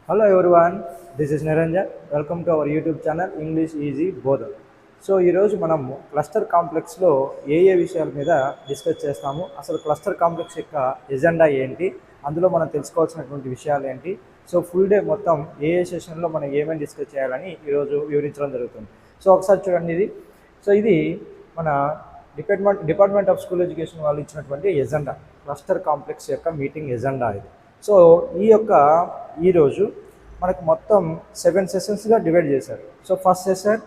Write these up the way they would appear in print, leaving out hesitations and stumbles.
Hello everyone, this is Niranjan. Welcome to our YouTube channel English Easy Bodham. So ఈరోజు మనము cluster కాంప్లెక్స్లో ఏ విషయాల మీద డిస్కస్ చేస్తాము, అసలు క్లస్టర్ కాంప్లెక్స్ యొక్క ఎజెండా ఏంటి, అందులో మనం తెలుసుకోవాల్సినటువంటి విషయాలు ఏంటి, సో ఫుల్ డే మొత్తం ఏ సెషన్లో మనం ఏమేమి డిస్కస్ చేయాలని ఈరోజు వివరించడం జరుగుతుంది. సో ఒకసారి చూడండి ఇది మన డిపార్ట్మెంట్ ఆఫ్ స్కూల్ ఎడ్యుకేషన్ వాళ్ళు ఇచ్చినటువంటి ఎజెండా, క్లస్టర్ కాంప్లెక్స్ యొక్క మీటింగ్ ఎజెండా ఇది. సో ఈరోజు మనకు మొత్తం 7 సెషన్స్గా డివైడ్ చేశారు. So first session,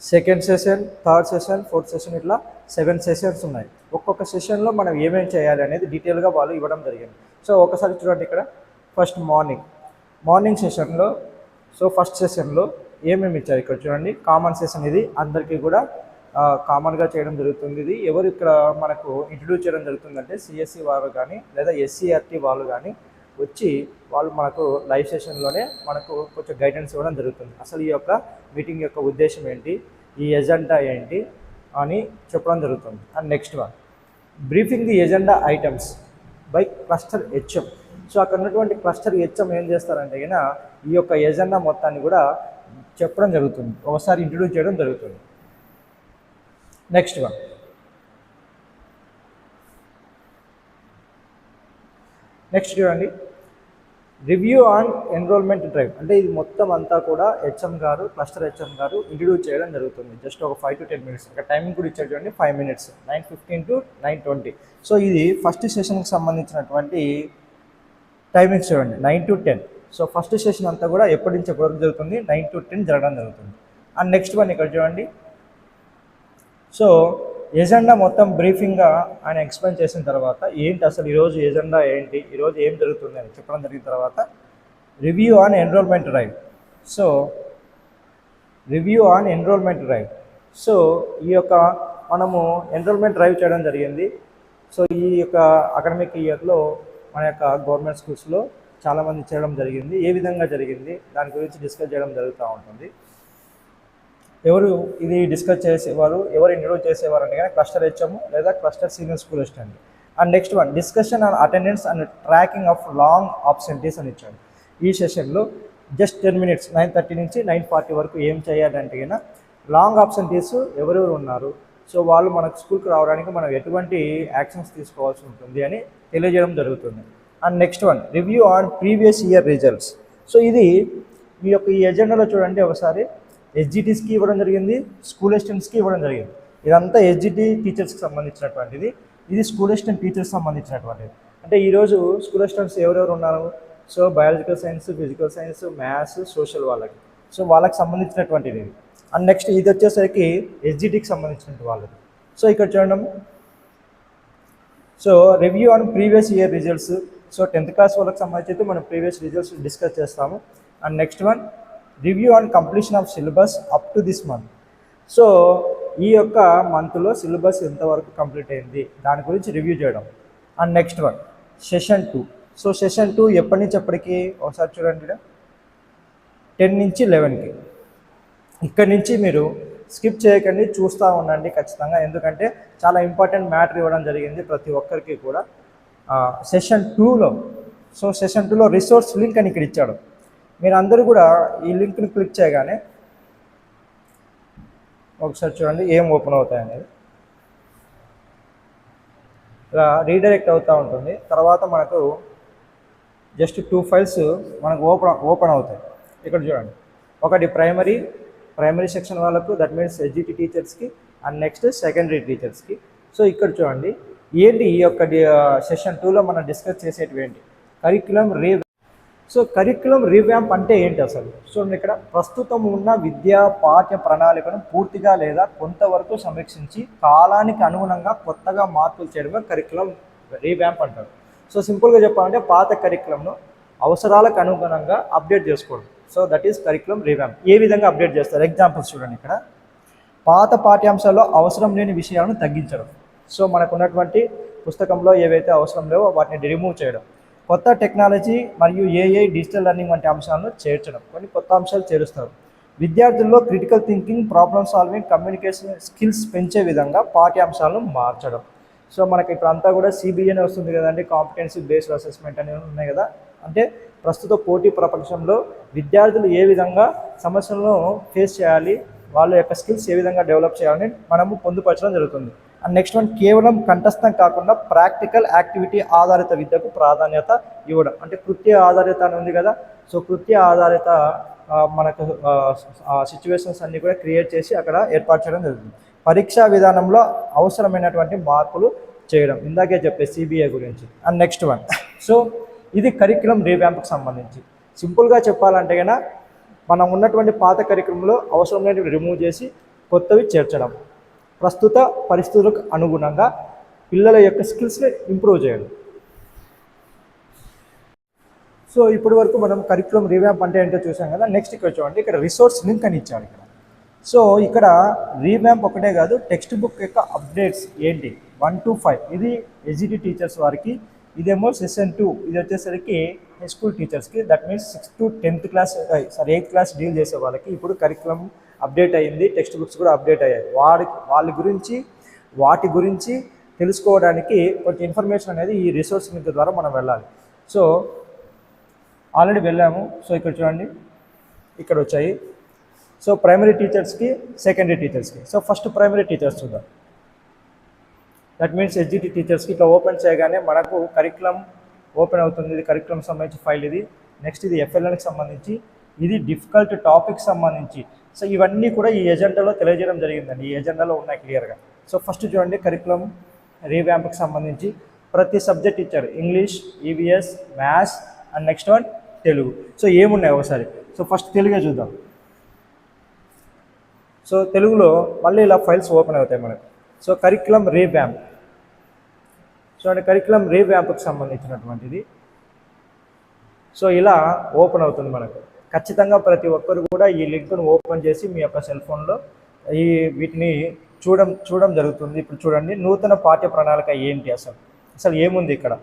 second session, third session, fourth session, ఇట్లా 7 సెషన్స్ ఉన్నాయి. ఒక్కొక్క సెషన్లో మనం ఏమేమి చేయాలి అనేది డీటెయిల్గా వాళ్ళు ఇవ్వడం జరిగింది. సో ఒకసారి చూడండి, ఇక్కడ ఫస్ట్ మార్నింగ్ సెషన్లో, సో ఫస్ట్ సెషన్లో ఏమేమి ఇచ్చారు ఇక్కడ చూడండి. కామన్ సెషన్, ఇది అందరికీ కూడా కామన్గా చేయడం జరుగుతుంది. ఇది ఎవరు ఇక్కడ మనకు ఇంట్రడ్యూస్ చేయడం జరుగుతుందంటే సిఎస్సి వారు కానీ లేదా ఎస్సీఆర్టీ వాళ్ళు కానీ వచ్చి వాళ్ళు మనకు లైవ్ సెషన్లోనే మనకు కొంచెం గైడెన్స్ ఇవ్వడం జరుగుతుంది. అసలు ఈ యొక్క మీటింగ్ యొక్క ఉద్దేశం ఏంటి, ఈ ఎజెండా ఏంటి అని చెప్పడం జరుగుతుంది. And next one, briefing the agenda items by cluster HM. So అక్కడ ఉన్నటువంటి క్లస్టర్ హెచ్ఎం ఏం చేస్తారంటే కనుక ఈ యొక్క ఎజెండా మొత్తాన్ని కూడా చెప్పడం జరుగుతుంది, ఒకసారి ఇంట్రడ్యూస్ చేయడం జరుగుతుంది. నెక్స్ట్ చూడండి, రివ్యూ ఆన్ ఎన్రోల్మెంట్ డ్రైవ్. అంటే ఇది మొత్తం అంతా కూడా క్లస్టర్ హెచ్ఎం గారు ఇంట్రడ్యూస్ చేయడం జరుగుతుంది. జస్ట్ ఒక 5 to 10 minutes. ఇక్కడ టైమింగ్ కూడా ఇచ్చారు చూడండి, 5 minutes, 9:15 to 9:20. సో ఇది ఫస్ట్ సెషన్కి సంబంధించినటువంటి టైమింగ్స్ చూడండి, 9 to 10. సో ఫస్ట్ సెషన్ అంతా కూడా ఎప్పటి నుంచి ఎప్పటి వరకు జరుగుతుంది, 9 to 10 జరగడం జరుగుతుంది. అండ్ నెక్స్ట్ వన్ ఇక్కడ చూడండి, సో ఎజెండా మొత్తం బ్రీఫింగ్గా ఆయన ఎక్స్ప్లెయిన్ చేసిన తర్వాత ఏంటి అసలు ఈరోజు ఎజెండా ఏంటి, ఈరోజు ఏం జరుగుతుంది అని చెప్పడం జరిగిన తర్వాత review on enrolment drive. So ఈ యొక్క మనము ఎన్రోల్మెంట్ డ్రైవ్ చేయడం జరిగింది. సో ఈ యొక్క అకాడమిక్ ఇయర్లో మన యొక్క గవర్నమెంట్ స్కూల్స్లో చాలామంది చేయడం జరిగింది. ఏ విధంగా జరిగింది దాని గురించి డిస్కస్ చేయడం జరుగుతూ ఉంటుంది. ఎవరు ఇది డిస్కస్ చేసేవారు, ఎవరు ఇంట్రడ్యూస్ చేసేవారు అంటే కానీ క్లస్టర్ హెచ్ఎం లేదా cluster senior school assistant. And next one, discussion on attendance and tracking of long absentees అని ఇచ్చాడు. ఈ సెషన్లో జస్ట్ 10 minutes, 9:30 నుంచి 9:40 వరకు ఏం చేయాలంటే కన్నా లాంగ్ ఆబ్సెంటీస్ ఎవరెవరు ఉన్నారు, సో వాళ్ళు మనకు స్కూల్కి రావడానికి మనం ఎటువంటి యాక్షన్స్ తీసుకోవాల్సి ఉంటుంది అని తెలియజేయడం జరుగుతుంది. And next one, review on previous year results. So ఇది ఈ ఎజెండాలో చూడండి, ఒకసారి ఎస్జిటీస్కి ఇవ్వడం జరిగింది, స్కూల్ అసిస్టెంట్స్కి ఇవ్వడం జరిగింది. ఇదంతా ఎస్జిటి టీచర్స్కి సంబంధించినటువంటిది, ఇది స్కూల్ అసిస్టెంట్ టీచర్స్కి సంబంధించినటువంటిది. అంటే ఈరోజు స్కూల్ అసిస్టెంట్స్ ఎవరెవరు ఉన్నారు, so biological science, physical science, maths, social వాళ్ళకి సంబంధించినటువంటిది ఇది. అండ్ నెక్స్ట్ ఇది వచ్చేసరికి ఎస్జిటికి సంబంధించినటువంటి వాళ్ళది. సో ఇక్కడ చూడడం, so review on previous year results. So 10th class వాళ్ళకి సంబంధించి మనం ప్రీవియస్ రిజల్ట్స్ డిస్కస్ చేస్తాము. And next one, review on completion of syllabus up to this month. So ఈ యొక్క మంత్లో సిలబస్ ఎంతవరకు కంప్లీట్ అయింది దాని గురించి రివ్యూ చేయడం. And next one, session 2. So session 2 ఎప్పటి నుంచి ఎప్పటికి ఒకసారి చూడండి, 10 నుంచి 11కి. ఇక్కడి నుంచి మీరు స్కిప్ చేయకండి, చూస్తూ ఉండండి ఖచ్చితంగా, ఎందుకంటే చాలా ఇంపార్టెంట్ మ్యాటర్ ఇవ్వడం జరిగింది ప్రతి ఒక్కరికి కూడా. సెషన్ 2లో రిసోర్స్ లింక్ అని ఇక్కడ ఇచ్చాడు. మీరు అందరూ కూడా ఈ లింక్ని క్లిక్ చేయగానే ఒకసారి చూడండి ఏం ఓపెన్ అవుతాయి అనేది, ఇలా రీడైరెక్ట్ అవుతూ ఉంటుంది. తర్వాత మనకు జస్ట్ 2 files మనకు ఓపెన్ అవుతాయి. ఇక్కడ చూడండి, ఒకటి ప్రైమరీ సెక్షన్ వాళ్ళకు, దట్ మీన్స్ ఎస్జిటి టీచర్స్కి. అండ్ నెక్స్ట్ సెకండరీ టీచర్స్కి. సో ఇక్కడ చూడండి ఏంటి ఈ యొక్క సెషన్ 2లో మనం డిస్కస్ చేసేటివి ఏంటి, కరిక్యులం రీవ్యాంప్ అంటే ఏంటి అసలు. సో ఇక్కడ ప్రస్తుతం ఉన్న విద్యా పాఠ్య ప్రణాళికను పూర్తిగా లేదా కొంతవరకు సమీక్షించి కాలానికి అనుగుణంగా కొత్తగా మార్పులు చేయడమే కరిక్యులం రీవ్యాంప్ అంటారు. సో సింపుల్గా చెప్పాలంటే పాత కరిక్యులంను అవసరాలకు అనుగుణంగా అప్డేట్ చేసుకోవడం. So that is curriculum revamp. ఏ విధంగా అప్డేట్ చేస్తారు, ఎగ్జాంపుల్స్ చూడండి. ఇక్కడ పాత పాఠ్యాంశాల్లో అవసరం లేని విషయాలను తగ్గించడం. సో మనకు ఉన్నటువంటి పుస్తకంలో ఏవైతే అవసరం లేవో వాటిని రిమూవ్ చేయడం. కొత్త టెక్నాలజీ మరియు ఏఐ, డిజిటల్ లెర్నింగ్ వంటి అంశాలను చేర్చడం, కొన్ని కొత్త అంశాలు చేరుస్తారు. విద్యార్థుల్లో critical thinking, problem solving, communication skills పెంచే విధంగా పాఠ్యాంశాలను మార్చడం. సో మనకి ఇప్పుడు అంతా కూడా సిబిఎన్ వస్తుంది కదండి, కాంపిటెన్సీ బేస్డ్ అసెస్మెంట్ అనేవి ఉన్నాయి కదా. అంటే ప్రస్తుత పోటీ ప్రపంచంలో విద్యార్థులు ఏ విధంగా సమస్యలను ఫేస్ చేయాలి, వాళ్ళ యొక్క స్కిల్స్ ఏ విధంగా డెవలప్ చేయాలని మనము పొందుపరచడం జరుగుతుంది. అండ్ నెక్స్ట్ వన్, కేవలం కంఠస్థం కాకుండా ప్రాక్టికల్ యాక్టివిటీ ఆధారిత విద్యకు ప్రాధాన్యత ఇవ్వడం. అంటే కృత్య ఆధారిత అని ఉంది కదా, సో కృత్య ఆధారిత మనకు సిచ్యువేషన్స్ అన్నీ కూడా క్రియేట్ చేసి అక్కడ ఏర్పాటు చేయడం జరుగుతుంది. పరీక్షా విధానంలో అవసరమైనటువంటి మార్పులు చేయడం, ఇందాకే చెప్పే సిబిఐ గురించి. అండ్ నెక్స్ట్ వన్, సో ఇది కరిక్యులం రీవ్యాంప్కి సంబంధించి. సింపుల్గా చెప్పాలంటే కన్నా మనం ఉన్నటువంటి పాత కరిక్యులంలో అవసరం లేనివి రిమూవ్ చేసి కొత్తవి చేర్చడం, ప్రస్తుత పరిస్థితులకు అనుగుణంగా పిల్లల యొక్క స్కిల్స్ని ఇంప్రూవ్ చేయడం. సో ఇప్పటి వరకు మనం కరిక్యులం రీవ్యాంప్ అంటే ఏంటో చూసాం కదా. నెక్స్ట్ ఇక్కడ చూడండి, ఇక్కడ రిసోర్స్ లింక్ అని ఇచ్చాడు ఇక్కడ. సో ఇక్కడ రీవ్యాంప్ ఒకటే కాదు, టెక్స్ట్ బుక్ యొక్క అప్డేట్స్ ఏంటి 1 to 5 ఇది ఎస్జిటి టీచర్స్ వారికి, ఇదేమో సెషన్ 2 ఇది వచ్చేసరికి హై స్కూల్ టీచర్స్కి, that means 6th to 10th class 8th class deal చేసే వాళ్ళకి ఇప్పుడు కరిక్యులం అప్డేట్ అయ్యింది, టెక్స్ట్ బుక్స్ కూడా అప్డేట్ అయ్యాయి. వాటి గురించి తెలుసుకోవడానికి కొంచెం ఇన్ఫర్మేషన్ అనేది ఈ రిసోర్స్ లింక్ ద్వారా మనం వెళ్ళాలి. సో ఆల్రెడీ వెళ్ళాము. సో ఇక్కడ చూడండి, ఇక్కడ వచ్చాయి. సో ప్రైమరీ టీచర్స్కి, సెకండరీ టీచర్స్కి. సో ఫస్ట్ ప్రైమరీ టీచర్స్ చూద్దాం. దట్ మీన్స్ ఎస్జిటి టీచర్స్కి ఇట్లా ఓపెన్ చేయగానే మనకు కరిక్యులం ఓపెన్ అవుతుంది. ఇది కరిక్యులం సంబంధించి ఫైల్ ఇది. నెక్స్ట్ ఇది ఎఫ్ఎల్ఎన్కి సంబంధించి, ఇది డిఫికల్ట్ టాపిక్ సంబంధించి. సో ఇవన్నీ కూడా ఈ ఎజెండాలో తెలియజేయడం జరిగిందండి, ఈ ఎజెండాలో ఉన్నాయి క్లియర్గా. సో ఫస్ట్ చూడండి, కరిక్యులం రీవ్యాంప్కి సంబంధించి ప్రతి సబ్జెక్ట్ ఇచ్చారు, English, EVS, maths and next one Telugu. So ఏమున్నాయి ఒకసారి. సో ఫస్ట్ తెలుగే చూద్దాం. సో తెలుగులో మళ్ళీ ఇలా ఫైల్స్ ఓపెన్ అవుతాయి మనకు. సో కరిక్యులం రీవ్యాంప్, సో అంటే కరిక్యులం రీవ్యాంప్కి సంబంధించినటువంటిది. సో ఇలా ఓపెన్ అవుతుంది మనకు. ఖచ్చితంగా ప్రతి ఒక్కరు కూడా ఈ లింక్ను ఓపెన్ చేసి మీ యొక్క సెల్ ఫోన్లో వీటిని చూడడం జరుగుతుంది. ఇప్పుడు చూడండి, నూతన పాఠ్య ప్రణాళిక ఏంటి, అసలు ఏముంది ఇక్కడ.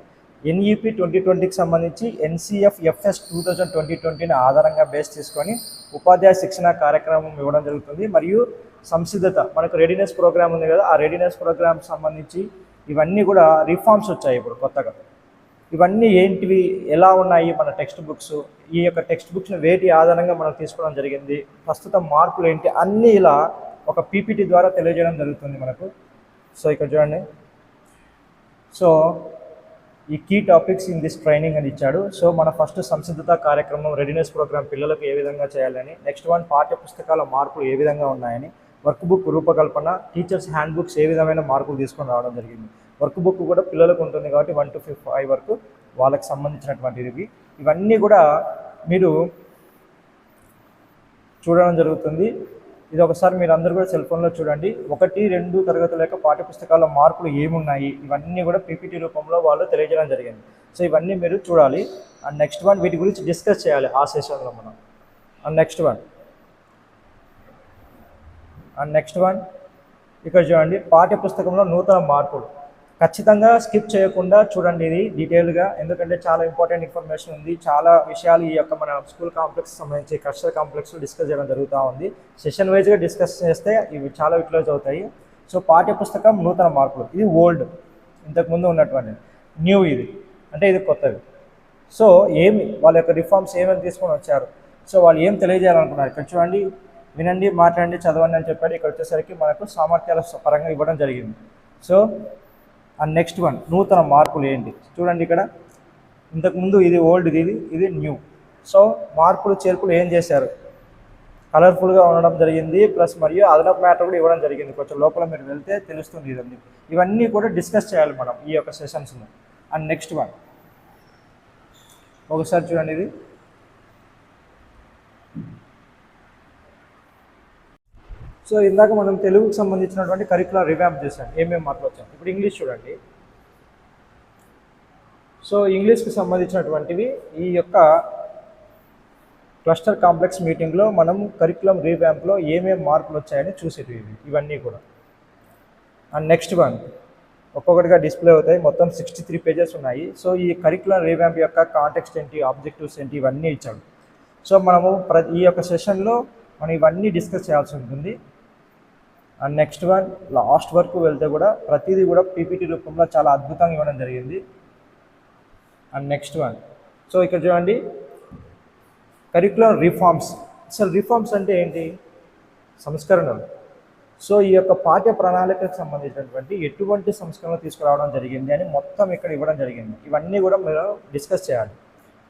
ఎన్ఈపి 2020కి సంబంధించి ఎన్సిఎఫ్ ఎఫ్ఎస్ 2020ని ఆధారంగా బేస్ చేసుకొని ఉపాధ్యాయ శిక్షణ కార్యక్రమం ఇవ్వడం జరుగుతుంది. మరియు సంసిద్ధత, మనకు రెడీనెస్ ప్రోగ్రామ్ ఉంది కదా, ఆ రెడీనెస్ ప్రోగ్రామ్ సంబంధించి ఇవన్నీ కూడా రిఫార్మ్స్ వచ్చాయి ఇప్పుడు కొత్తగా. ఇవన్నీ ఏంటివి, ఎలా ఉన్నాయి మన టెక్స్ట్ బుక్స్, ఈ యొక్క టెక్స్ట్ బుక్స్ని వేటి ఆధారంగా మనం తీసుకోవడం జరిగింది, ప్రస్తుతం మార్పులు ఏంటి, అన్నీ ఇలా ఒక పీపీటీ ద్వారా తెలియజేయడం జరుగుతుంది మనకు. సో ఇక్కడ చూడండి, సో ఈ key topics in this training అని ఇచ్చాడు. సో మన ఫస్ట్ సంసిద్ధత కార్యక్రమం, రెడీనెస్ ప్రోగ్రామ్ పిల్లలకు ఏ విధంగా చేయాలని, నెక్స్ట్ వన్ పాఠ్య పుస్తకాల మార్పులు ఏ విధంగా ఉన్నాయని, వర్క్ బుక్ రూపకల్పన, టీచర్స్ హ్యాండ్ బుక్స్ ఏ విధమైన మార్పులు తీసుకొని రావడం జరిగింది. వర్క్ బుక్ కూడా పిల్లలకు ఉంటుంది కాబట్టి 1 to 5 వరకు వాళ్ళకి సంబంధించినటువంటివి. ఇవన్నీ కూడా మీరు చూడడం జరుగుతుంది. ఇది ఒకసారి మీరు అందరూ కూడా సెల్ ఫోన్లో చూడండి. 1, 2 తరగతుల యొక్క పాఠ్యపుస్తకాల మార్పులు ఏమున్నాయి, ఇవన్నీ కూడా పీపీటీ రూపంలో వాళ్ళు తెలియజేయడం జరిగింది. సో ఇవన్నీ మీరు చూడాలి. అండ్ నెక్స్ట్ వన్, వీటి గురించి డిస్కస్ చేయాలి ఆ సెషన్లో మనం. అండ్ నెక్స్ట్ వన్ ఇక్కడ చూడండి, పాఠ్యపుస్తకంలో నూతన మార్పులు. ఖచ్చితంగా స్కిప్ చేయకుండా చూడండి ఇది డీటెయిల్గా, ఎందుకంటే చాలా ఇంపార్టెంట్ ఇన్ఫర్మేషన్ ఉంది. చాలా విషయాలు ఈ యొక్క మన స్కూల్ కాంప్లెక్స్ సంబంధించి క్లస్టర్ కాంప్లెక్స్లో డిస్కస్ చేయడం జరుగుతూ ఉంది. సెషన్ వైజ్గా డిస్కస్ చేస్తే ఇవి చాలా యూటిలైజ్ అవుతాయి. సో పాఠ్యపుస్తకం నూతన మార్పులు, ఇది ఓల్డ్, ఇంతకుముందు ఉన్నటువంటి. న్యూ ఇది అంటే ఇది కొత్తది. సో వాళ్ళ యొక్క రిఫార్మ్స్ ఏమేమి తీసుకొని వచ్చారు, సో వాళ్ళు ఏం తెలియజేయాలనుకున్నారు. ఇక్కడ చూడండి, వినండి, మాట్లాడండి, చదవండి అని చెప్పాడు. ఇక్కడ వచ్చేసరికి మనకు సామర్థ్యాల పరంగా ఇవ్వడం జరిగింది. సో అండ్ నెక్స్ట్ వన్, నూతన మార్పులు ఏంటి చూడండి. ఇక్కడ ఇంతకుముందు ఇది ఓల్డ్, ఇది న్యూ. సో మార్పులు చేర్పులు ఏం చేశారు, కలర్ఫుల్గా ఉండడం జరిగింది, ప్లస్ మరియు అదనపు మ్యాటర్ కూడా ఇవ్వడం జరిగింది. కొంచెం లోపల మీరు వెళ్తే తెలుస్తుంది ఇదండి. ఇవన్నీ కూడా డిస్కస్ చేయాలి మనం ఈ యొక్క సెషన్స్లో. అండ్ నెక్స్ట్ వన్ ఒకసారి చూడండి, ఇది సో ఇందాక మనం తెలుగుకి సంబంధించినటువంటి కరికులం రివ్యాంప్ చేశాం, ఏమేమి మార్పులు వచ్చాం. ఇప్పుడు ఇంగ్లీష్ చూడండి. సో ఇంగ్లీష్కి సంబంధించినటువంటివి ఈ యొక్క క్లస్టర్ కాంప్లెక్స్ మీటింగ్లో మనం కరికులం రివ్యాంప్లో ఏమేమి మార్పులు వచ్చాయని చూసేవి ఇవన్నీ కూడా. అండ్ నెక్స్ట్ వన్ ఒక్కొక్కటిగా డిస్ప్లే అవుతాయి. మొత్తం 63 పేజెస్ ఉన్నాయి. సో ఈ కరికులం రివ్యాంప్ యొక్క కాంటెక్స్ట్ ఏంటి, ఆబ్జెక్టివ్స్ ఏంటి, ఇవన్నీ ఇచ్చాడు. సో మనము ఈ యొక్క సెషన్లో మనం ఇవన్నీ డిస్కస్ చేయాల్సి ఉంటుంది. అండ్ నెక్స్ట్ వన్ లాస్ట్ వరకు వెళ్తే కూడా ప్రతిదీ కూడా పీపీటీ రూపంలో చాలా అద్భుతంగా ఇవ్వడం జరిగింది. అండ్ నెక్స్ట్ వన్, సో ఇక్కడ చూడండి, కరికులం రిఫార్మ్స్. అసలు రిఫార్మ్స్ అంటే ఏంటి? సంస్కరణలు. సో ఈ యొక్క పాఠ్య ప్రణాళికకు సంబంధించినటువంటి ఎటువంటి సంస్కరణలు తీసుకురావడం జరిగింది అని మొత్తం ఇక్కడ ఇవ్వడం జరిగింది. ఇవన్నీ కూడా మీరు డిస్కస్ చేయాలి.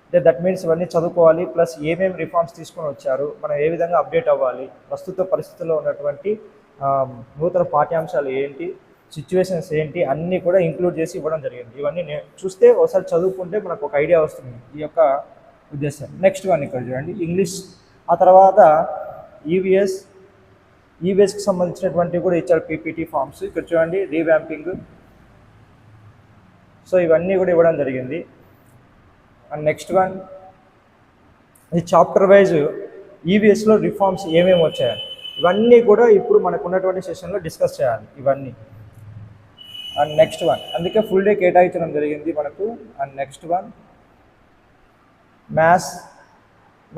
అంటే దట్ మీన్స్ ఇవన్నీ చదువుకోవాలి, ప్లస్ ఏమేమి రిఫార్మ్స్ తీసుకొని వచ్చారు, మనం ఏ విధంగా అప్డేట్ అవ్వాలి, ప్రస్తుత పరిస్థితుల్లో ఉన్నటువంటి నూతన పాఠ్యాంశాలు ఏంటి, సిచ్యువేషన్స్ ఏంటి, అన్నీ కూడా ఇంక్లూడ్ చేసి ఇవ్వడం జరిగింది. ఇవన్నీ చూస్తే ఒకసారి చదువుకుంటే మనకు ఒక ఐడియా వస్తుంది ఈ యొక్క ఉద్దేశం. నెక్స్ట్ వన్ ఇక్కడ చూడండి, ఇంగ్లీష్. ఆ తర్వాత ఈవీఎస్కి సంబంధించినటువంటి కూడా ఇచ్చారు పీపీటీ ఫామ్స్. ఇక్కడ చూడండి రీవ్యాంపింగ్. సో ఇవన్నీ కూడా ఇవ్వడం జరిగింది. అండ్ నెక్స్ట్ వన్, ఈ చాప్టర్ వైజ్ ఈవీఎస్లో రిఫార్మ్స్ ఏమేమి వచ్చాయి ఇవన్నీ కూడా ఇప్పుడు మనకు ఉన్నటువంటి సెషన్లో డిస్కస్ చేయాలి ఇవన్నీ. అండ్ నెక్స్ట్ వన్, అందుకే ఫుల్ డే కేటాయించడం జరిగింది మనకు. అండ్ నెక్స్ట్ వన్,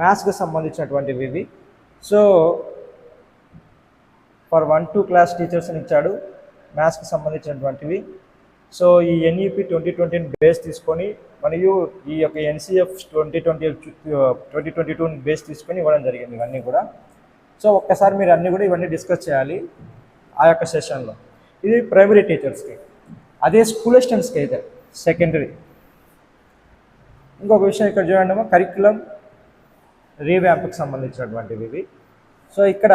మ్యాథ్స్కి సంబంధించినటువంటివి ఇవి. సో ఫర్ 1-2 క్లాస్ టీచర్స్ అని ఇచ్చాడు మ్యాథ్స్కి సంబంధించినటువంటివి. సో ఈ ఎన్ఈపి 2020 బేస్ తీసుకొని మరియు ఈ యొక్క ఎన్సిఎఫ్ 2022 బేస్ తీసుకొని ఇవ్వడం జరిగింది ఇవన్నీ కూడా. సో ఒక్కసారి మీరు అన్నీ కూడా ఇవన్నీ డిస్కస్ చేయాలి ఆ యొక్క సెషన్లో. ఇది ప్రైమరీ టీచర్స్కి. అదే స్కూల్ అసిస్టెంట్స్కి అయితే సెకండరీ. ఇంకొక విషయం ఇక్కడ చూడండి, కరికులం రీవ్యాంప్కి సంబంధించినటువంటివి ఇవి. సో ఇక్కడ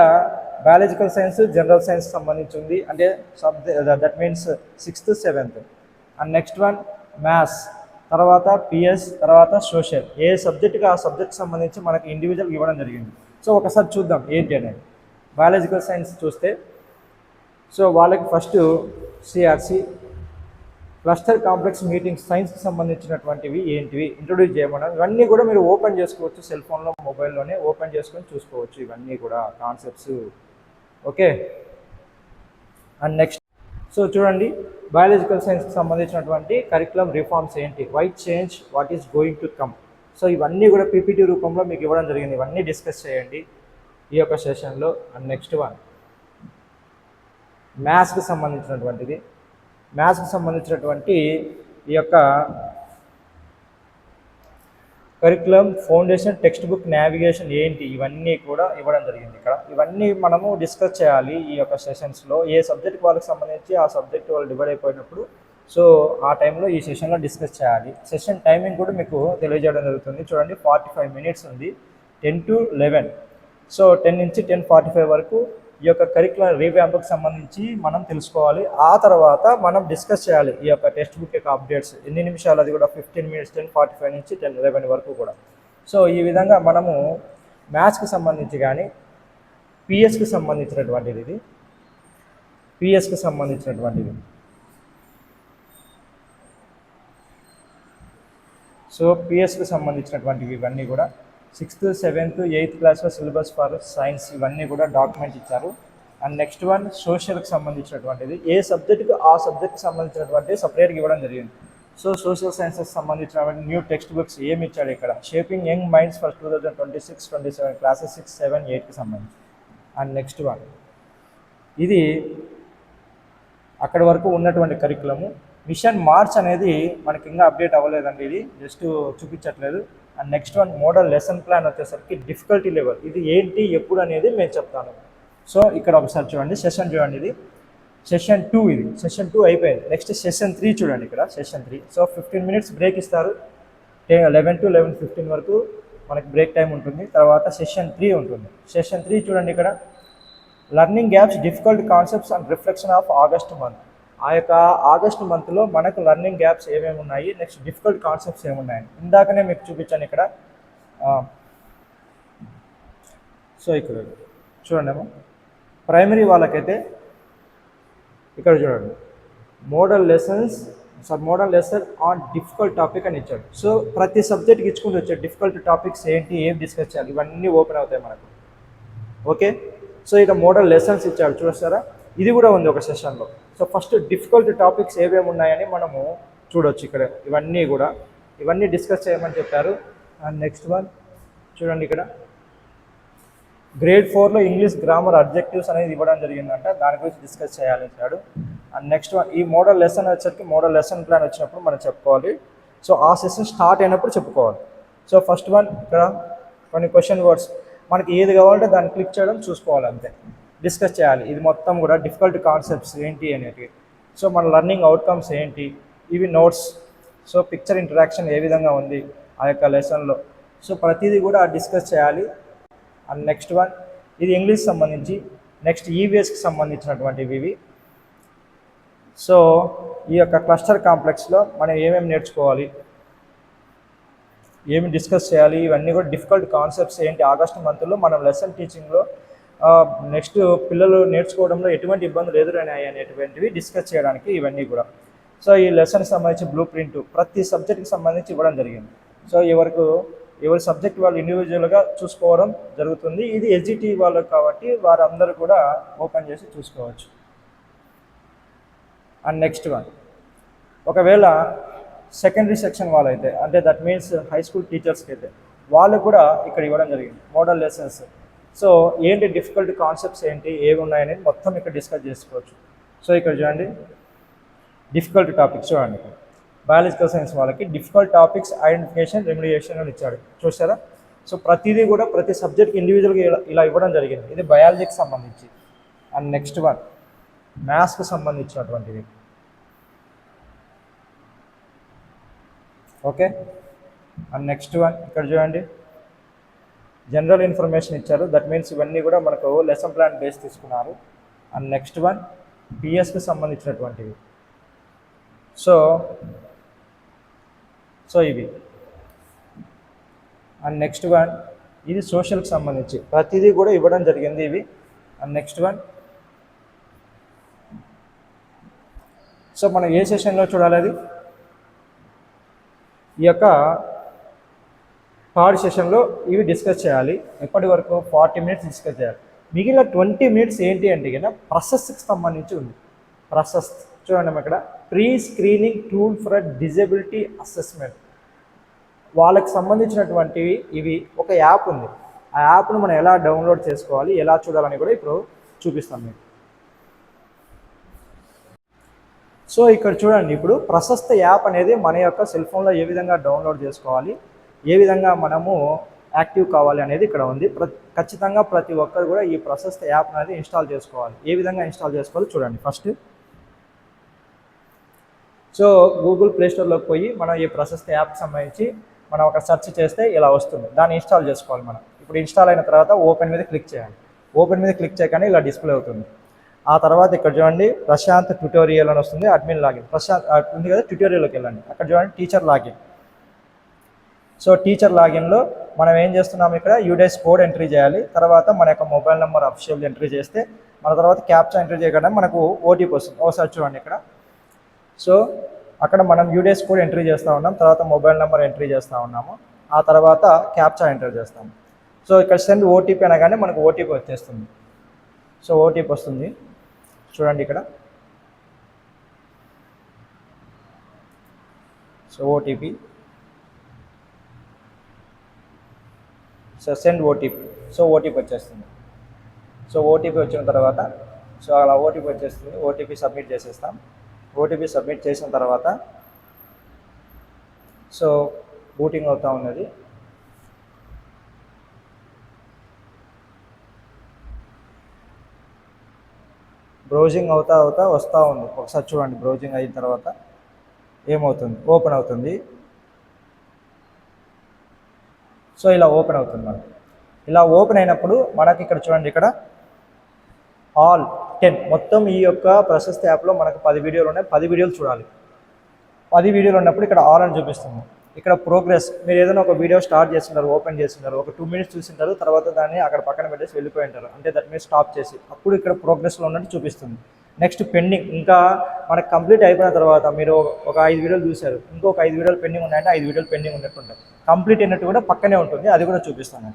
బయాలజికల్ సైన్స్, జనరల్ సైన్స్ సంబంధించి ఉంది, అంటే that means 6th 7th. And next one maths, తర్వాత పిఎస్, తర్వాత సోషల్. ఏ సబ్జెక్టుకి ఆ సబ్జెక్ట్కి సంబంధించి మనకి ఇండివిజువల్ ఇవ్వడం జరిగింది. సో ఒకసారి చూద్దాం ఏంటి అనేది. బయాలజికల్ సైన్స్ చూస్తే సో వాళ్ళకి first CRC cluster complex meetings సైన్స్కి సంబంధించినటువంటివి ఏంటివి ఇంట్రొడ్యూస్ చేయమన్నారు. ఇవన్నీ కూడా మీరు ఓపెన్ చేసుకోవచ్చు, సెల్ ఫోన్లో మొబైల్లోనే ఓపెన్ చేసుకొని చూసుకోవచ్చు ఇవన్నీ కూడా concepts. Okay. And next so చూడండి, బయాలజికల్ సైన్స్కి సంబంధించినటువంటి కరికులం రిఫార్మ్స్ ఏంటి, white change, what is going to come. So ఇవన్నీ కూడా పీపీటీ రూపంలో మీకు ఇవ్వడం జరిగింది. ఇవన్నీ డిస్కస్ చేయండి ఈ యొక్క సెషన్లో. అండ్ నెక్స్ట్ వన్, మ్యాథ్స్కి సంబంధించినటువంటిది. మ్యాథ్స్కి సంబంధించినటువంటి ఈ యొక్క curriculum foundation, text book, navigation ఏంటి, ఇవన్నీ కూడా ఇవ్వడం జరిగింది ఇక్కడ. ఇవన్నీ మనము డిస్కస్ చేయాలి ఈ యొక్క సెషన్స్లో. ఏ సబ్జెక్ట్ వాళ్ళకి సంబంధించి ఆ సబ్జెక్ట్ వాళ్ళు డివైడ్ అయిపోయినప్పుడు సో ఆ టైంలో ఈ సెషన్లో డిస్కస్ చేయాలి. సెషన్ టైమింగ్ కూడా మీకు తెలియజేయడం జరుగుతుంది. చూడండి 45 minutes ఉంది, 10 to 11. సో 10 నుంచి 10:45 వరకు ఈ యొక్క కరికులం రీవ్యాంప్కి సంబంధించి మనం తెలుసుకోవాలి. ఆ తర్వాత మనం డిస్కస్ చేయాలి ఈ యొక్క టెక్స్ట్ బుక్ యొక్క అప్డేట్స్. ఎన్ని నిమిషాలు, అది కూడా 15 minutes, 10:45 నుంచి 10:11 వరకు కూడా. సో ఈ విధంగా మనము మ్యాథ్స్కి సంబంధించి కానీ పిఎస్కి సంబంధించినటువంటిది, ఇది పిఎస్కి సంబంధించినటువంటిది. సో పిఎస్కి సంబంధించినటువంటివి ఇవన్నీ కూడా 6th 7th 8th క్లాస్లో సిలబస్ ఫర్ సైన్స్ ఇవన్నీ కూడా డాక్యుమెంట్ ఇచ్చారు. అండ్ నెక్స్ట్ వన్, సోషల్కి సంబంధించినటువంటిది. ఏ సబ్జెక్టుకు ఆ సబ్జెక్ట్కి సంబంధించినటువంటి సపరేట్గా ఇవ్వడం జరిగింది. సో సోషల్ సైన్సెస్ సంబంధించినటువంటి న్యూ టెక్స్ట్ బుక్స్ ఏమి ఇచ్చాడు ఇక్కడ, shaping young minds for 2026-27 classes 6, 7, 8కి సంబంధించి. అండ్ నెక్స్ట్ వన్, ఇది అక్కడి వరకు ఉన్నటువంటి కరికులము. మిషన్ మార్చ్ అనేది మనకి ఇంకా అప్డేట్ అవ్వలేదండి, ఇది జస్ట్ చూపించట్లేదు. And next one, model lesson plan వచ్చేసరికి డిఫికల్టీ లెవెల్, ఇది ఏంటి ఎప్పుడు అనేది నేను చెప్తాను. సో ఇక్కడ ఒకసారి చూడండి, సెషన్ చూడండి, ఇది సెషన్ 2, ఇది సెషన్ 2 అయిపోయింది. నెక్స్ట్ సెషన్ 3 చూడండి, ఇక్కడ సెషన్ 3. సో 15 minutes బ్రేక్ ఇస్తారు, 11 to 11:15 వరకు మనకి బ్రేక్ టైం ఉంటుంది. తర్వాత సెషన్ 3 ఉంటుంది. సెషన్ 3 చూడండి, ఇక్కడ learning gaps, difficult concepts and reflection of August month. ఆ యొక్క ఆగస్ట్ మంత్లో మనకు లర్నింగ్ గ్యాప్స్ ఏమేమి ఉన్నాయి, నెక్స్ట్ డిఫికల్ట్ కాన్సెప్ట్స్ ఏమున్నాయని ఇందాకనే మీకు చూపించాను ఇక్కడ. సో ఇక్కడ చూడండి ఏమో ప్రైమరీ వాళ్ళకైతే ఇక్కడ చూడండి, model lesson on difficult topic అని ఇచ్చాడు. సో ప్రతి సబ్జెక్ట్కి ఇచ్చుకుంటూ వచ్చాడు డిఫికల్ట్ టాపిక్స్ ఏంటి, ఏం డిస్కస్ చేయాలి, ఇవన్నీ ఓపెన్ అవుతాయి మనకు. ఓకే. సో ఇక మోడల్ లెసన్స్ ఇచ్చాడు చూస్తారా, ఇది కూడా ఉంది ఒక సెషన్లో. సో ఫస్ట్ డిఫికల్ట్ టాపిక్స్ ఏమేమి ఉన్నాయని మనము చూడవచ్చు ఇక్కడ. ఇవన్నీ డిస్కస్ చేయమని చెప్పారు. అండ్ నెక్స్ట్ వన్ చూడండి, ఇక్కడ గ్రేడ్ 4లో ఇంగ్లీష్ గ్రామర్ అబ్జెక్టివ్స్ అనేది ఇవ్వడం జరిగిందంట, దాని గురించి డిస్కస్ చేయాలి అంటాడు. అండ్ నెక్స్ట్ వన్, ఈ మోడల్ లెసన్ వచ్చేసరికి మోడల్ లెసన్ ప్లాన్ వచ్చినప్పుడు మనం చెప్పుకోవాలి. సో ఆ సెషన్ స్టార్ట్ అయినప్పుడు చెప్పుకోవాలి. సో ఫస్ట్ వన్, ఇక్కడ కొన్ని క్వశ్చన్ వర్డ్స్ మనకి ఏది కావాలంటే దాన్ని క్లిక్ చేయడం చూసుకోవాలి అంతే. డిస్కస్ చేయాలి ఇది మొత్తం కూడా డిఫికల్ట్ కాన్సెప్ట్స్ ఏంటి అనేటివి. సో మన లెర్నింగ్ అవుట్కమ్స్ ఏంటి, ఇవి నోట్స్. సో పిక్చర్ ఇంటరాక్షన్ ఏ విధంగా ఉంది ఆ యొక్క లెసన్లో, సో ప్రతిదీ కూడా డిస్కస్ చేయాలి. అండ్ నెక్స్ట్ వన్ ఇది ఇంగ్లీష్ సంబంధించి, నెక్స్ట్ ఈవీఎస్కి సంబంధించినటువంటివి ఇవి. సో ఈ యొక్క క్లస్టర్ కాంప్లెక్స్లో మనం ఏమేమి నేర్చుకోవాలి, ఏమి డిస్కస్ చేయాలి, ఇవన్నీ కూడా డిఫికల్ట్ కాన్సెప్ట్స్ ఏంటి ఆగస్టు మంత్లో మనం లెసన్ టీచింగ్లో నెక్స్ట్ పిల్లలు నేర్చుకోవడంలో ఎటువంటి ఇబ్బందులు ఎదురైనాయి అనేటువంటివి డిస్కస్ చేయడానికి ఇవన్నీ కూడా. సో ఈ లెసన్కి సంబంధించి బ్లూ ప్రింట్ ప్రతి సబ్జెక్ట్కి సంబంధించి ఇవ్వడం జరిగింది. సో ఎవరి సబ్జెక్ట్ వాళ్ళు ఇండివిజువల్గా చూసుకోవడం జరుగుతుంది. ఇది ఎస్జిటి వాళ్ళకి కాబట్టి వారందరూ కూడా ఓపెన్ చేసి చూసుకోవచ్చు. అండ్ నెక్స్ట్ వన్ ఒకవేళ సెకండరీ సెక్షన్ వాళ్ళైతే, అంటే దట్ మీన్స్ హై స్కూల్ టీచర్స్కి అయితే వాళ్ళు కూడా ఇక్కడ ఇవ్వడం జరిగింది మోడల్ లెసన్స్. సో ఏంటి డిఫికల్ట్ కాన్సెప్ట్స్ ఏంటి ఏవి ఉన్నాయనేది మొత్తం ఇక్కడ డిస్కస్ చేసుకోవచ్చు. సో ఇక్కడ చూడండి డిఫికల్ట్ టాపిక్స్ చూడండి. బయాలజికల్ సైన్స్ వాళ్ళకి డిఫికల్ట్ టాపిక్స్ ఐడెంటిఫికేషన్ రెమిడియేషన్ అని ఇచ్చాడు చూసారా. సో ప్రతిదీ కూడా ప్రతి సబ్జెక్ట్కి ఇండివిజువల్గా ఇలా ఇవ్వడం జరిగింది. ఇది బయాలజీకి సంబంధించి. అండ్ నెక్స్ట్ వన్ మ్యాథ్స్కి సంబంధించినటువంటిది. ఓకే. అండ్ నెక్స్ట్ వన్ ఇక్కడ చూడండి జనరల్ ఇన్ఫర్మేషన్ ఇచ్చారు. దట్ మీన్స్ ఇవన్నీ కూడా మనకు లెసన్ ప్లాన్ బేస్ తీసుకున్నారు. అండ్ నెక్స్ట్ వన్ పిఎస్కి సంబంధించినటువంటివి. సో ఇవి. అండ్ నెక్స్ట్ వన్ ఇది సోషల్కి సంబంధించి ప్రతిదీ కూడా ఇవ్వడం జరిగింది ఇవి. అండ్ నెక్స్ట్ వన్ సో మనం ఏ సెషన్లో చూడాలి అది, ఈ యొక్క థర్డ్ సెషన్లో ఇవి డిస్కస్ చేయాలి. ఎప్పటి వరకు 40 మినిట్స్ డిస్కస్ చేయాలి. మిగిలిన 20 మినిట్స్ ఏంటి అంటే కన్నా ప్రశస్తికి సంబంధించి ఉంది. ప్రశస్త్ చూడండి ఇక్కడ pre screening tool for disability assessment వాళ్ళకి సంబంధించినటువంటివి ఇవి. ఒక యాప్ ఉంది, ఆ యాప్ను మనం ఎలా డౌన్లోడ్ చేసుకోవాలి, ఎలా చూడాలని కూడా ఇప్పుడు చూపిస్తాం మీకు. సో ఇక్కడ చూడండి ఇప్పుడు ప్రశస్త యాప్ అనేది మన యొక్క సెల్ ఫోన్లో ఏ విధంగా డౌన్లోడ్ చేసుకోవాలి, ఏ విధంగా మనము యాక్టివ్ కావాలి అనేది ఇక్కడ ఉంది. ఖచ్చితంగా ప్రతి ఒక్కరు కూడా ఈ ప్రశస్త యాప్ అనేది ఇన్స్టాల్ చేసుకోవాలి. ఏ విధంగా ఇన్స్టాల్ చేసుకోవాలి చూడండి. ఫస్ట్ సో గూగుల్ ప్లేస్టోర్లోకి పోయి మనం ఈ ప్రశస్త యాప్కి సంబంధించి మనం ఒక సెర్చ్ చేస్తే ఇలా వస్తుంది, దాన్ని ఇన్స్టాల్ చేసుకోవాలి మనం. ఇప్పుడు ఇన్స్టాల్ అయిన తర్వాత ఓపెన్ మీద క్లిక్ చేయాలి. ఓపెన్ మీద క్లిక్ చేయగానే ఇలా డిస్ప్లే అవుతుంది. ఆ తర్వాత ఇక్కడ చూడండి ప్రశాంత్ ట్యుటోరియల్ అని వస్తుంది, అడ్మిన్ లాగిన్. ప్రశాంత్ ఉంది కదా, ట్యుటోరియల్లోకి వెళ్ళండి. అక్కడ చూడండి టీచర్ లాగిన్. సో టీచర్ లాగిన్లో మనం ఏం చేస్తున్నాం, ఇక్కడ యూడేస్ కోడ్ ఎంట్రీ చేయాలి. తర్వాత మన యొక్క మొబైల్ నెంబర్ అఫిషియల్ ఎంట్రీ చేస్తే మన తర్వాత క్యాప్చా ఎంట్రీ చేయగానే మనకు ఓటీపీ వస్తుంది. ఒకసారి చూడండి ఇక్కడ. సో అక్కడ మనం యూడేస్ కోడ్ ఎంట్రీ చేస్తూ ఉన్నాం, తర్వాత మొబైల్ నెంబర్ ఎంట్రీ చేస్తూ ఉన్నాము, ఆ తర్వాత క్యాప్చా ఎంటర్ చేస్తాము. సో ఇక్కడ సెండ్ ఓటీపీ అనగానే మనకు ఓటీపీ వచ్చేస్తుంది. సో ఓటీపీ వస్తుంది చూడండి ఇక్కడ. So OTP, so send OTP. So OTP వచ్చేస్తుంది. సో ఓటీపీ వచ్చిన తర్వాత సో అలా ఓటీపీ వచ్చేస్తుంది. ఓటీపీ సబ్మిట్ చేసేస్తాం. ఓటీపీ సబ్మిట్ చేసిన తర్వాత సో బూటింగ్ అవుతూ ఉన్నది. బ్రౌజింగ్ అవుతా వస్తూ ఉంది. ఒకసారి చూడండి బ్రౌజింగ్ అయిన తర్వాత ఏమవుతుంది, ఓపెన్ అవుతుంది. సో ఇలా ఓపెన్ అవుతుంది మనకి. ఇలా ఓపెన్ అయినప్పుడు మనకి ఇక్కడ చూడండి, ఇక్కడ ఆల్ 10 మొత్తం ఈ యొక్క ప్రశస్త యాప్లో మనకు 10 వీడియోలు ఉన్నాయి. 10 వీడియోలు చూడాలి. 10 వీడియోలు ఉన్నప్పుడు ఇక్కడ ఆల్ అని చూపిస్తుంది. ఇక్కడ ప్రోగ్రెస్, మీరు ఏదైనా ఒక వీడియో స్టార్ట్ చేస్తున్నారు, ఓపెన్ చేస్తున్నారు, ఒక 2 మినిట్స్ చూసింటారు, తర్వాత దాన్ని అక్కడ పక్కన పెట్టేసి వెళ్ళిపోయి ఉంటారు, అంటే దట్ మీన్స్ స్టాప్ చేసి అప్పుడు ఇక్కడ ప్రోగ్రెస్లో ఉన్నట్టు చూపిస్తుంది. నెక్స్ట్ పెండింగ్, ఇంకా మనకు కంప్లీట్ అయిపోయిన తర్వాత మీరు ఒక 5 వీడియోలు చూశారు, ఇంకొక 5 వీడియోలు పెండింగ్ ఉన్నాయంటే 5 వీడియోలు పెండింగ్ ఉన్నట్టు ఉంటాయి. కంప్లీట్ అయినట్టు కూడా పక్కనే ఉంటుంది, అది కూడా చూపిస్తాను.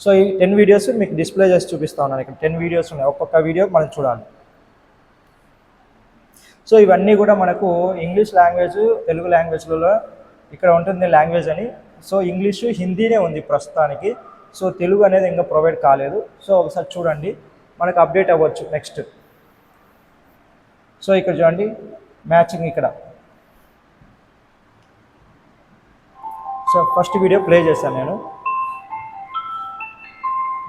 సో ఈ 10 వీడియోస్ మీకు డిస్ప్లే చేసి చూపిస్తా ఉన్నాను. ఇక్కడ 10 వీడియోస్ ఉన్నాయి, ఒక్కొక్క వీడియో మనం చూడాలి. సో ఇవన్నీ కూడా మనకు ఇంగ్లీష్ లాంగ్వేజ్, తెలుగు లాంగ్వేజ్లలో ఇక్కడ ఉంటుంది లాంగ్వేజ్ అని. సో ఇంగ్లీషు, హిందీనే ఉంది ప్రస్తుతానికి. సో తెలుగు అనేది ఇంకా ప్రొవైడ్ కాలేదు. సో ఒకసారి చూడండి, మనకు అప్డేట్ అవ్వచ్చు నెక్స్ట్. సో ఇక్కడ చూడండి మ్యాచింగ్ ఇక్కడ. సో ఫస్ట్ వీడియో ప్లే చేశాను నేను.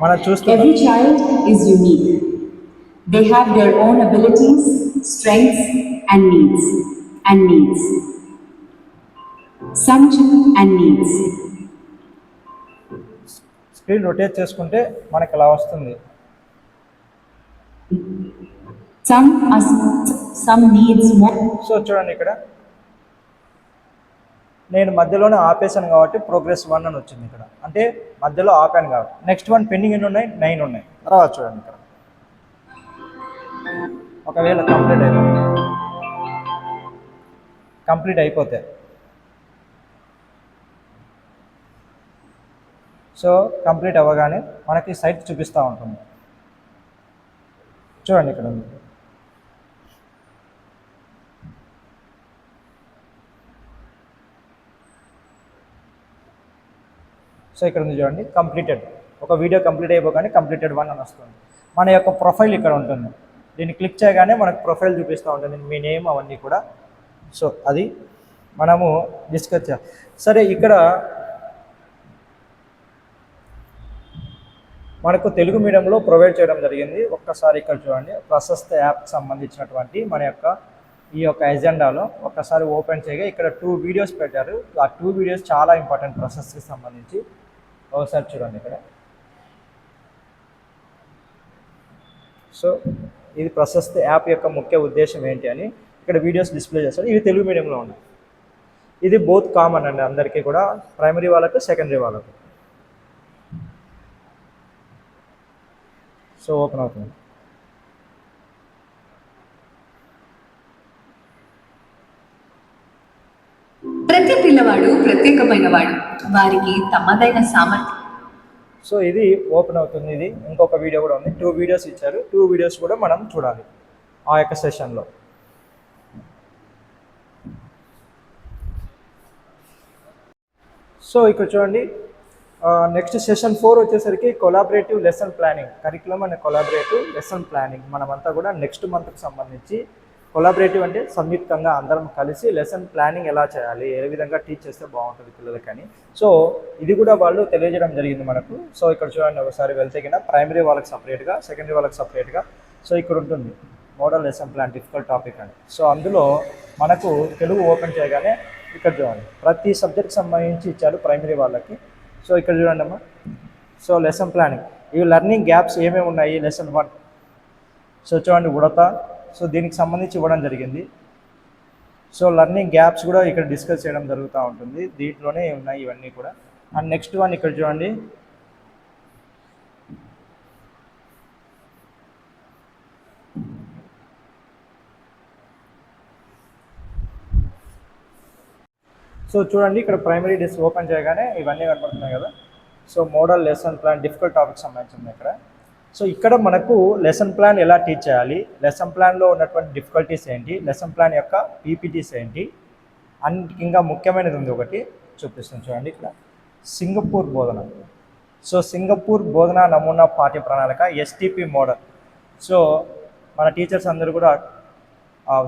మనం చూస్తున్నాం Every child is unique. They have their own abilities, strengths, and needs. And needs. Some and needs. Screen rotate చేసుకుంటే మనకి ఇలా వస్తుంది. Some needs more. సో చూడండి ఇక్కడ నేను మధ్యలోనే ఆపేసాను కాబట్టి ప్రోగ్రెస్ 1 అని వచ్చింది ఇక్కడ. అంటే మధ్యలో ఆపాను కాబట్టి. నెక్స్ట్ వన్ పెండింగ్ ఎన్ని ఉన్నాయి? 9 ఉన్నాయి. తర్వాత చూడండి ఇక్కడ ఒకవేళ కంప్లీట్ అయిపోతే సో కంప్లీట్ అవ్వగానే మనకి సైట్ చూపిస్తూ ఉంటుంది. చూడండి ఇక్కడ ఉంది. సో ఇక్కడ ఉంది చూడండి, కంప్లీటెడ్. ఒక వీడియో కంప్లీట్ అయిపోగానే కంప్లీటెడ్ 1 అని వస్తుంది. మన యొక్క ప్రొఫైల్ ఇక్కడ ఉంటుంది. దీన్ని క్లిక్ చేయగానే మనకు ప్రొఫైల్ చూపిస్తూ ఉంటుంది, మీ నేమ్ అవన్నీ కూడా. సో అది మనము డిస్కస్ చేయాలి. సరే, ఇక్కడ మనకు తెలుగు మీడియంలో ప్రొవైడ్ చేయడం జరిగింది. ఒక్కసారి ఇక్కడ చూడండి, ప్రశస్త యాప్కి సంబంధించినటువంటి మన యొక్క ఈ యొక్క ఎజెండాలో ఒక్కసారి ఓపెన్ చేయగా ఇక్కడ 2 వీడియోస్ పెట్టారు. ఆ 2 వీడియోస్ చాలా ఇంపార్టెంట్ ప్రశస్తికి సంబంధించి. ఒకసారి చూడండి ఇక్కడ. సో ఇది ప్రశస్త యాప్ యొక్క ముఖ్య ఉద్దేశం ఏంటి అని ఇక్కడ వీడియోస్ డిస్ప్లే చేస్తారు. ఇవి తెలుగు మీడియంలో ఉన్నాయి. ఇది బోత్ కామన్ అండి, అందరికీ కూడా, ప్రైమరీ వాళ్ళకు, సెకండరీ వాళ్ళకు. సో ఓపెన్ అవుతుంది. ప్రతి పిల్లవాడు ప్రత్యేకమైన వాడు, వారికి తమదైన సామర్థ్యం. సో ఇది ఓపెన్ అవుతుంది. ఇది ఇంకొక వీడియో కూడా ఉంది. 2 వీడియోస్ ఇచ్చారు. 2 వీడియోస్ కూడా మనం చూడాలి ఆ యొక్క సెషన్లో. సో ఇక్కడ చూడండి, నెక్స్ట్ సెషన్ 4 వచ్చేసరికి collaborative lesson planning, curriculum and collaborative lesson planning. మనమంతా కూడా నెక్స్ట్ మంత్కి సంబంధించి కొలాబరేటివ్ అంటే సంయుక్తంగా అందరం కలిసి లెసన్ ప్లానింగ్ ఎలా చేయాలి, ఏ విధంగా టీచ్ చేస్తే బాగుంటుంది పిల్లలకని. సో ఇది కూడా వాళ్ళు తెలియజేయడం జరిగింది మనకు. సో ఇక్కడ చూడండి, ఒకసారి వెళ్తే కింద ప్రైమరీ వాళ్ళకి సపరేట్గా, సెకండరీ వాళ్ళకి సపరేట్గా. సో ఇక్కడ ఉంటుంది model lesson plan difficult topic అని. సో అందులో మనకు తెలుగు ఓపెన్ చేయగానే ఇక్కడ చూడండి, ప్రతి సబ్జెక్ట్కి సంబంధించి ఇచ్చారు ప్రైమరీ వాళ్ళకి. సో ఇక్కడ చూడండి అమ్మా, సో లెసన్ ప్లానింగ్, ఇవి లెర్నింగ్ గ్యాప్స్ ఏమేమి ఉన్నాయి, లెసన్ 1. సో చూడండి ఉడత, సో దీనికి సంబంధించి ఇవ్వడం జరిగింది. సో లెర్నింగ్ గ్యాప్స్ కూడా ఇక్కడ డిస్కస్ చేయడం జరుగుతూ ఉంటుంది. దీంట్లోనే ఉన్నాయి ఇవన్నీ కూడా. అండ్ నెక్స్ట్ వన్ ఇక్కడ చూడండి, సో చూడండి ఇక్కడ ప్రైమరీ ఓపెన్ చేయగానే ఇవన్నీ కనబడుతున్నాయి కదా. So model lesson plan difficult topic సంబంధించింది ఇక్కడ. సో ఇక్కడ మనకు లెసన్ ప్లాన్ ఎలా టీచ్ చేయాలి, లెసన్ ప్లాన్లో ఉన్నటువంటి డిఫికల్టీస్ ఏంటి, లెసన్ ప్లాన్ యొక్క పీపీటీస్ ఏంటి, అండ్ ఇంకా ముఖ్యమైనది ఉంది ఒకటి చూపిస్తాను చూడండి ఇక్కడ, సింగపూర్ బోధన. సో సింగపూర్ బోధన నమూనా పాఠ్య ప్రణాళిక ఎస్టీపీ మోడల్. సో మన టీచర్స్ అందరూ కూడా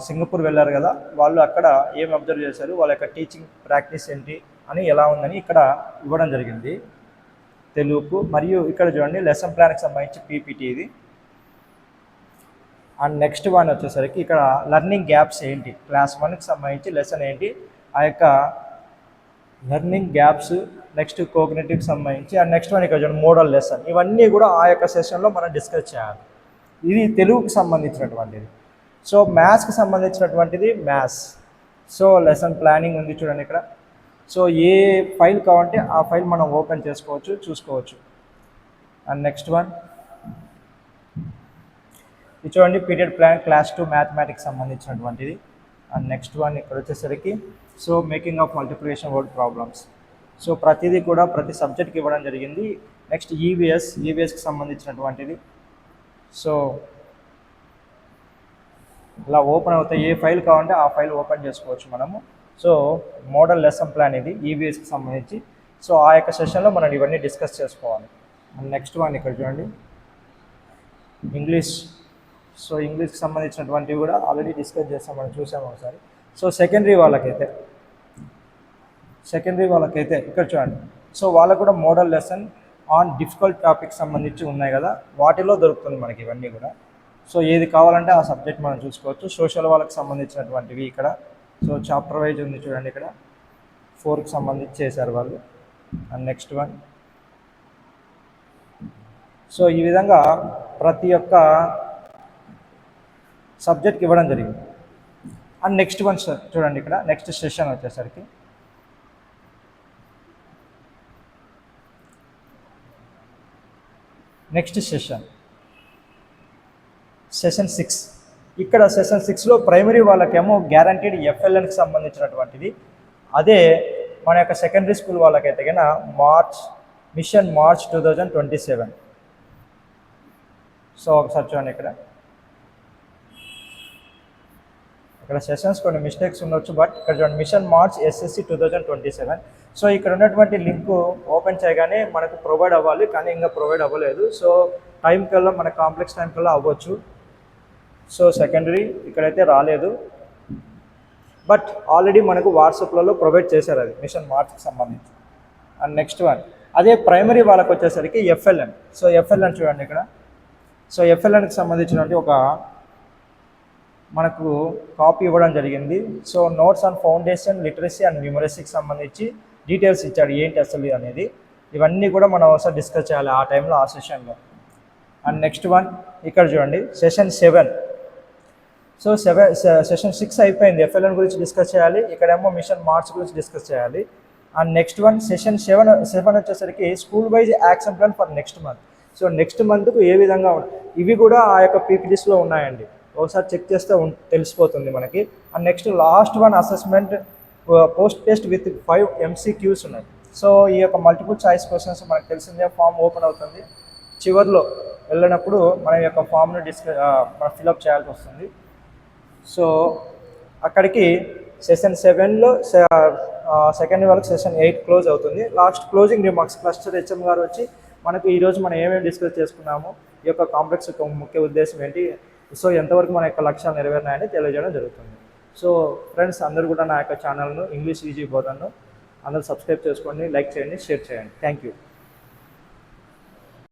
సింగపూర్ వెళ్ళారు కదా, వాళ్ళు అక్కడ ఏం అబ్జర్వ్ చేశారు, వాళ్ళ యొక్క టీచింగ్ ప్రాక్టీస్ ఏంటి అని ఎలా ఉందని ఇక్కడ ఇవ్వడం జరిగింది తెలుగుకు. మరియు ఇక్కడ చూడండి లెసన్ ప్లాన్కి సంబంధించి పీపీటీ ఇది. అండ్ నెక్స్ట్ వన్ వచ్చేసరికి ఇక్కడ లెర్నింగ్ గ్యాప్స్ ఏంటి, క్లాస్ 1కి సంబంధించి లెసన్ ఏంటి, ఆ యొక్క లెర్నింగ్ గ్యాప్స్, నెక్స్ట్ కోగ్నిటివ్కి సంబంధించి. అండ్ నెక్స్ట్ వన్ ఇక్కడ చూడండి మోడల్ లెసన్. ఇవన్నీ కూడా ఆ యొక్క సెషన్లో మనం డిస్కస్ చేయాలి. ఇది తెలుగుకి సంబంధించినటువంటిది. సో మ్యాథ్స్కి సంబంధించినటువంటిది మ్యాథ్స్. సో లెసన్ ప్లానింగ్ ఉంది చూడండి ఇక్కడ. సో ఏ ఫైల్ కావాలంటే ఆ ఫైల్ మనం ఓపెన్ చేసుకోవచ్చు, చూసుకోవచ్చు. అండ్ నెక్స్ట్ వన్ ఇది చూడండి పీరియడ్ ప్లాన్ క్లాస్ 2 మ్యాథమెటిక్స్ సంబంధించినటువంటిది. అండ్ నెక్స్ట్ వన్ ఇక్కడ వచ్చేసరికి so making of multiplication word problems. So ప్రతిదీ కూడా ప్రతి సబ్జెక్ట్కి ఇవ్వడం జరిగింది. నెక్స్ట్ ఈవీఎస్కి సంబంధించినటువంటిది. సో ఇలా ఓపెన్ అవుతాయి, ఏ ఫైల్ కావాలంటే ఆ ఫైల్ ఓపెన్ చేసుకోవచ్చు మనము. సో మోడల్ లెసన్ ప్లాన్ ఇది ఈవీఎస్కి సంబంధించి. సో ఆ యొక్క సెషన్లో మనం ఇవన్నీ డిస్కస్ చేసుకోవాలి. నెక్స్ట్ వన్ ఇక్కడ చూడండి ఇంగ్లీష్. సో ఇంగ్లీష్కి సంబంధించినటువంటివి కూడా ఆల్రెడీ డిస్కస్ చేస్తాం, మనం చూసాము ఒకసారి. సో సెకండరీ వాళ్ళకైతే సెకండరీ వాళ్ళకైతే ఇక్కడ చూడండి. సో వాళ్ళకు కూడా model lesson on difficult topics సంబంధించి ఉన్నాయి కదా, వాటిలో దొరుకుతుంది మనకి ఇవన్నీ కూడా. సో ఏది కావాలంటే ఆ సబ్జెక్ట్ మనం చూసుకోవచ్చు. సోషల్ వాళ్ళకి సంబంధించినటువంటివి ఇక్కడ. సో చాప్టర్ వైజ్ ఉంది చూడండి, ఇక్కడ 4కి సంబంధించి చేశారు వాళ్ళు. And next one. సో ఈ విధంగా ప్రతి ఒక్క సబ్జెక్ట్కి ఇవ్వడం జరిగింది. అండ్ నెక్స్ట్ వన్ చూడండి, ఇక్కడ నెక్స్ట్ సెషన్ వచ్చేసరికి నెక్స్ట్ సెషన్ 6. ఇక్కడ సెషన్ 6లో ప్రైమరీ వాళ్ళకేమో గ్యారంటీడ్ ఎఫ్ఎల్ఎన్కి సంబంధించినటువంటిది. అదే మన యొక్క సెకండరీ స్కూల్ వాళ్ళకైతే కన్నా మిషన్ మార్చ్ 2027. సో ఒకసారి చూడండి, ఇక్కడ సెషన్స్ కొన్ని మిస్టేక్స్ ఉండొచ్చు, బట్ ఇక్కడ చూడండి మిషన్ మార్చ్ ఎస్ఎస్సి 2027. సో ఇక్కడ ఉన్నటువంటి లింక్ ఓపెన్ చేయగానే మనకు ప్రొవైడ్ అవ్వాలి, కానీ ఇంకా ప్రొవైడ్ అవ్వలేదు. సో టైం కల్లా మన కాంప్లెక్స్ టైం కల్లా అవ్వచ్చు. సో సెకండరీ ఇక్కడైతే రాలేదు, బట్ ఆల్రెడీ మనకు వాట్సాప్లలో ప్రొవైడ్ చేశారు అది మిషన్ మార్చ్కి సంబంధించి. అండ్ నెక్స్ట్ వన్ అదే ప్రైమరీ వాళ్ళకి వచ్చేసరికి ఎఫ్ఎల్ఎన్. సో ఎఫ్ఎల్ఎన్ చూడండి ఇక్కడ. సో ఎఫ్ఎల్ఎన్కి సంబంధించినటువంటి ఒక మనకు కాపీ ఇవ్వడం జరిగింది. So notes on foundation literacy and న్యూమరసీకి సంబంధించి డీటెయిల్స్ ఇచ్చాడు ఏంటి అసలు అనేది. ఇవన్నీ కూడా మనం ఒకసారి డిస్కస్ చేయాలి ఆ టైంలో, ఆ సెషన్లో. అండ్ నెక్స్ట్ వన్ ఇక్కడ చూడండి సెషన్ 7. సో సెషన్ 6 అయిపోయింది, ఎఫ్ఎల్ఎన్ గురించి డిస్కస్ చేయాలి. ఇక్కడేమో మిషన్ మార్చ్ గురించి డిస్కస్ చేయాలి. అండ్ నెక్స్ట్ వన్ సెషన్ 7 వచ్చేసరికి school wise action plan for next month. So next మంత్కు ఏ విధంగా ఇవి కూడా ఆ యొక్క పీపీటీస్లో ఉన్నాయండి, ఒకసారి చెక్ చేస్తే తెలిసిపోతుంది మనకి. And next last one assessment post test with 5 MCQs ఉన్నాయి. సో ఈ యొక్క మల్టిపుల్ చాయిస్ క్వశ్చన్స్ మనకు తెలిసిందే, ఫామ్ ఓపెన్ అవుతుంది. చివరిలో వెళ్ళినప్పుడు మన యొక్క ఫామ్ను మనం ఫిలప్ చేయాల్సి వస్తుంది. సో అక్కడికి సెషన్ 7లో సెకండ్ వాళ్ళకి సెషన్ 8 క్లోజ్ అవుతుంది. Last closing remarks cluster HM గారు వచ్చి మనకు ఈరోజు మనం ఏమేమి డిస్కస్ చేసుకున్నాము, ఈ యొక్క కాంప్లెక్స్ యొక్క ముఖ్య ఉద్దేశం ఏంటి, సో ఎంతవరకు మన యొక్క లక్ష్యాలు నెరవేరినాయని తెలియజేయడం జరుగుతుంది. సో ఫ్రెండ్స్ అందరూ కూడా నా యొక్క ఛానల్ను ఇంగ్లీష్ ఈజీ బోధన్ను అందరూ సబ్స్క్రైబ్ చేసుకోండి, లైక్ చేయండి, షేర్ చేయండి. Thank you.